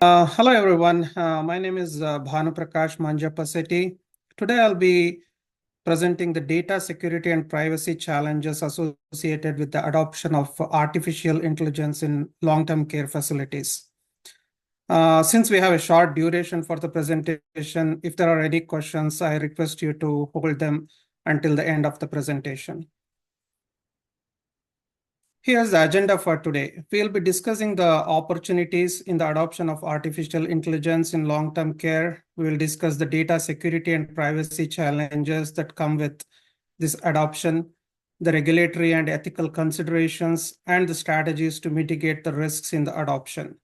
Hello, everyone. My name is Bhanu Prakash Manjapaseti. Today, I'll be presenting the data security and privacy challenges associated with the adoption of artificial intelligence in long-term care facilities. Since we have a short duration for the presentation, if there are any questions, I request you to hold them until the end of the presentation. Here's the agenda for today. We'll be discussing the opportunities in the adoption of artificial intelligence in long-term care. We will discuss the data security and privacy challenges that come with this adoption, the regulatory and ethical considerations, and the strategies to mitigate the risks in the adoption.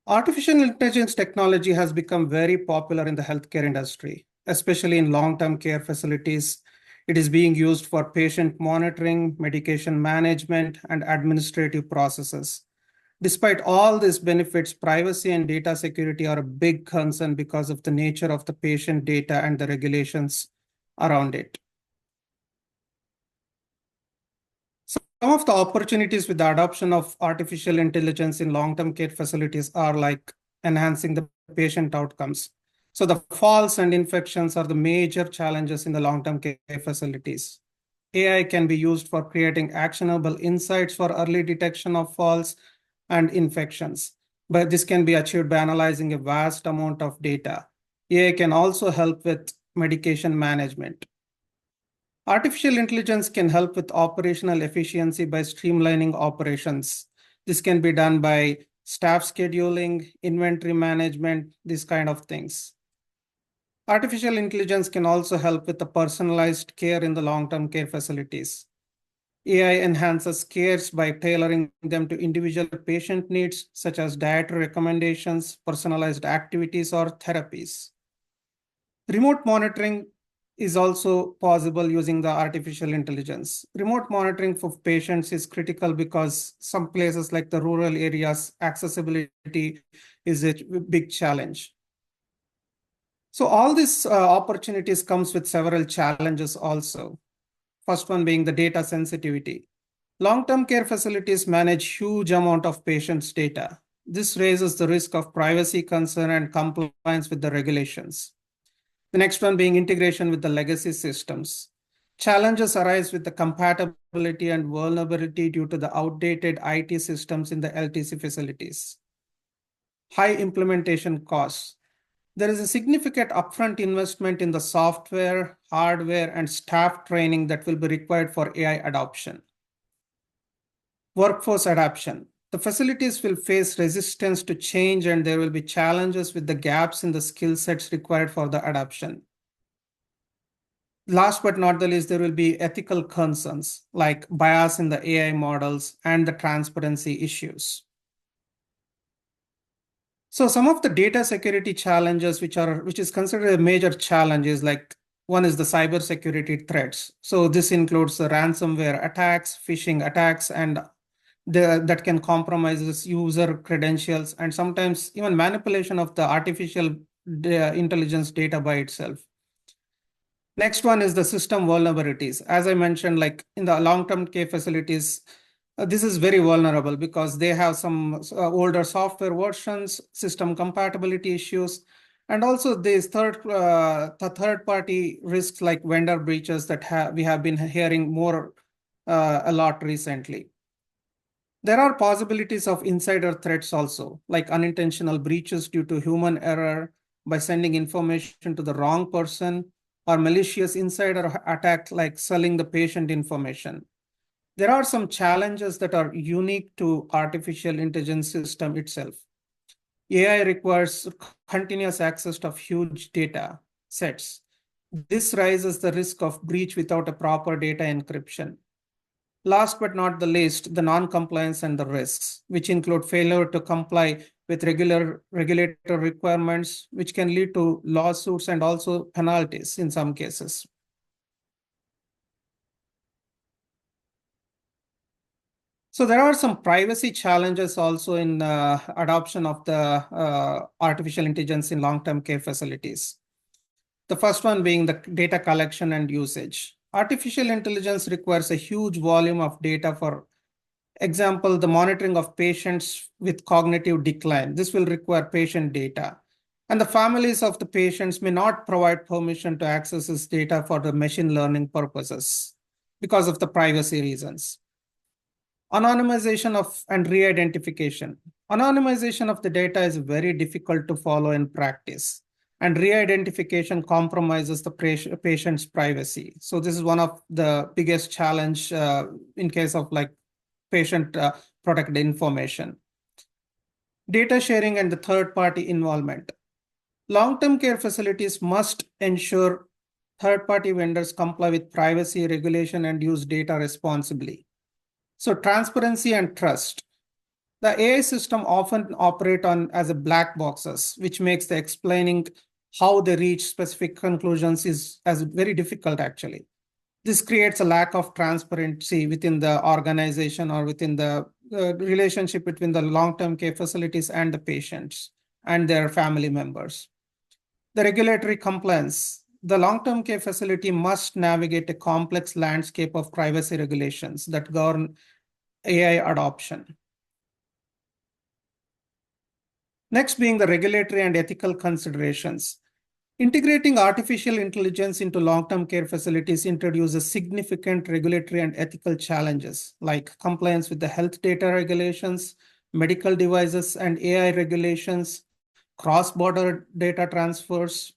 Artificial intelligence technology has become very popular in the healthcare industry, especially in long-term care facilities. It is being used for patient monitoring, medication management, and administrative processes. Despite all these benefits, privacy and data security are a big concern because of the nature of the patient data and the regulations around it. Some of the opportunities with the adoption of artificial intelligence in long-term care facilities are like enhancing the patient outcomes. So the falls and infections are the major challenges in the long-term care facilities. AI can be used for creating actionable insights for early detection of falls and infections, but this can be achieved by analyzing a vast amount of data. AI can also help with medication management. Artificial intelligence can help with operational efficiency by streamlining operations. This can be done by staff scheduling, inventory management, these kind of things. Artificial intelligence can also help with the personalized care in the long-term care facilities. AI enhances cares by tailoring them to individual patient needs, such as dietary recommendations, personalized activities, or therapies. Remote monitoring is also possible using the artificial intelligence. Remote monitoring for patients is critical because some places like the rural areas, accessibility is a big challenge. So all these opportunities comes with several challenges also. First one being the data sensitivity. Long-term care facilities manage huge amount of patients' data. This raises the risk of privacy concern and compliance with the regulations. The next one being integration with the legacy systems. Challenges arise with the compatibility and vulnerability due to the outdated IT systems in the LTC facilities. High implementation costs. There is a significant upfront investment in the software, hardware, and staff training that will be required for AI adoption. Workforce adoption. The facilities will face resistance to change, and there will be challenges with the gaps in the skill sets required for the adoption. Last but not the least, there will be ethical concerns like bias in the AI models and the transparency issues. So some of the data security challenges which is considered a major challenge is like one is the cybersecurity threats. So this includes the ransomware attacks, phishing attacks, and that can compromise user credentials and sometimes even manipulation of the artificial intelligence data by itself. Next one is the system vulnerabilities. As I mentioned, like in the long-term care facilities, this is very vulnerable because they have some older software versions, system compatibility issues, and also these third-party risks like vendor breaches that we have been hearing more a lot recently. There are possibilities of insider threats also, like unintentional breaches due to human error by sending information to the wrong person, or malicious insider attack like selling the patient information. There are some challenges that are unique to artificial intelligence system itself. AI requires continuous access of huge data sets. This raises the risk of breach without a proper data encryption. Last but not the least, the non-compliance and the risks, which include failure to comply with regulator requirements, which can lead to lawsuits and also penalties in some cases. So there are some privacy challenges also in adoption of the artificial intelligence in long-term care facilities. The first one being the data collection and usage. Artificial intelligence requires a huge volume of data for Example, the monitoring of patients with cognitive decline. This will require patient data. And the families of the patients may not provide permission to access this data for the machine learning purposes because of the privacy reasons. Anonymization of and re-identification. Anonymization of the data is very difficult to follow in practice, and re-identification compromises the patient's privacy. So this is one of the biggest challenge in case of like patient protected information. Data sharing and the third-party involvement. Long-term care facilities must ensure third-party vendors comply with privacy regulation and use data responsibly. So transparency and trust. The AI system often operate as a black boxes, which makes the explaining how they reach specific conclusions is as very difficult actually. This creates a lack of transparency within the organization or within the relationship between the long-term care facilities and the patients and their family members. The regulatory compliance. The long-term care facility must navigate a complex landscape of privacy regulations that govern AI adoption. Next being the regulatory and ethical considerations. Integrating artificial intelligence into long-term care facilities introduces significant regulatory and ethical challenges like compliance with the health data regulations, medical devices and AI regulations, cross-border data transfers.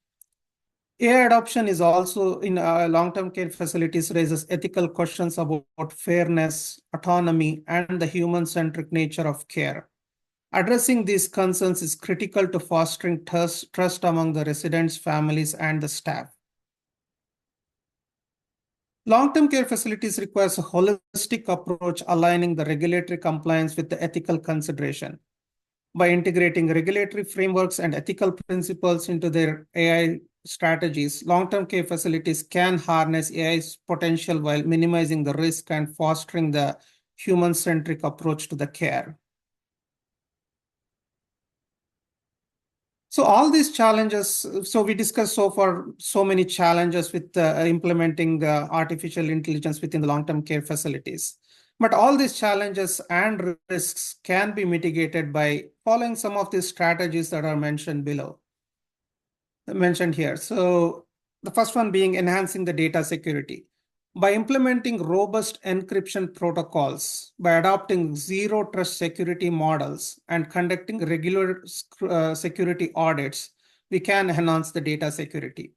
AI adoption is also in long-term care facilities raises ethical questions about fairness, autonomy, and the human-centric nature of care. Addressing these concerns is critical to fostering trust among the residents, families, and the staff. Long-term care facilities requires a holistic approach aligning the regulatory compliance with the ethical consideration. By integrating regulatory frameworks and ethical principles into their AI strategies, long-term care facilities can harness AI's potential while minimizing the risk and fostering the human-centric approach to the care. So all these challenges, so we discussed so far so many challenges with implementing artificial intelligence within the long-term care facilities. But all these challenges and risks can be mitigated by following some of these strategies that are mentioned here. So the first one being enhancing the data security. By implementing robust encryption protocols, by adopting zero trust security models, and conducting regular security audits, we can enhance the data security.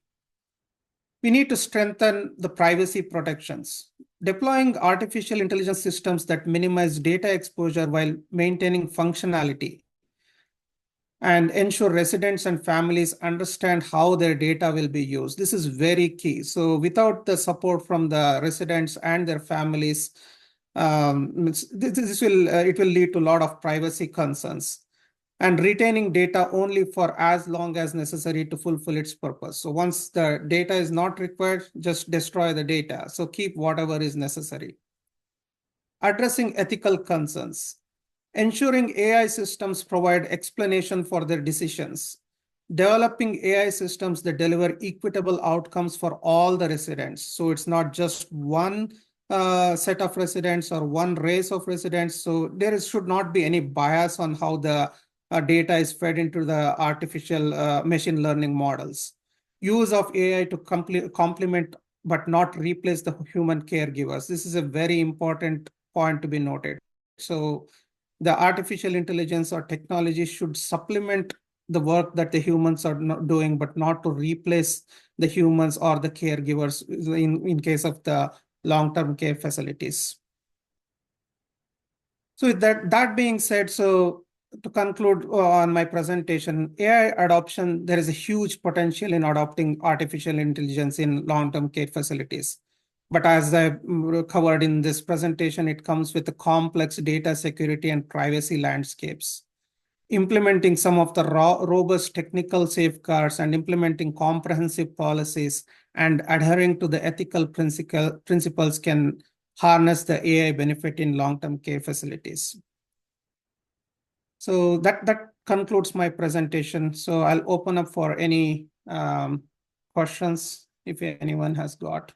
We need to strengthen the privacy protections. Deploying artificial intelligence systems that minimize data exposure while maintaining functionality and ensure residents and families understand how their data will be used. This is very key. So without the support from the residents and their families, it will lead to a lot of privacy concerns. And retaining data only for as long as necessary to fulfill its purpose. So once the data is not required, just destroy the data. So keep whatever is necessary. Addressing ethical concerns. Ensuring AI systems provide explanation for their decisions. Developing AI systems that deliver equitable outcomes for all the residents. So it's not just one set of residents or one race of residents. So there should not be any bias on how the data is fed into the artificial machine learning models. Use of AI to complement but not replace the human caregivers. This is a very important point to be noted. So the artificial intelligence or technology should supplement the work that the humans are not doing, but not to replace the humans or the caregivers in case of the long-term care facilities. So that being said, so to conclude on my presentation, AI adoption, there is a huge potential in adopting artificial intelligence in long-term care facilities. But as I covered in this presentation, it comes with a complex data security and privacy landscapes. Implementing some of the robust technical safeguards and implementing comprehensive policies and adhering to the ethical principles can harness the AI benefit in long-term care facilities. So that concludes my presentation. So I'll open up for any questions if anyone has got.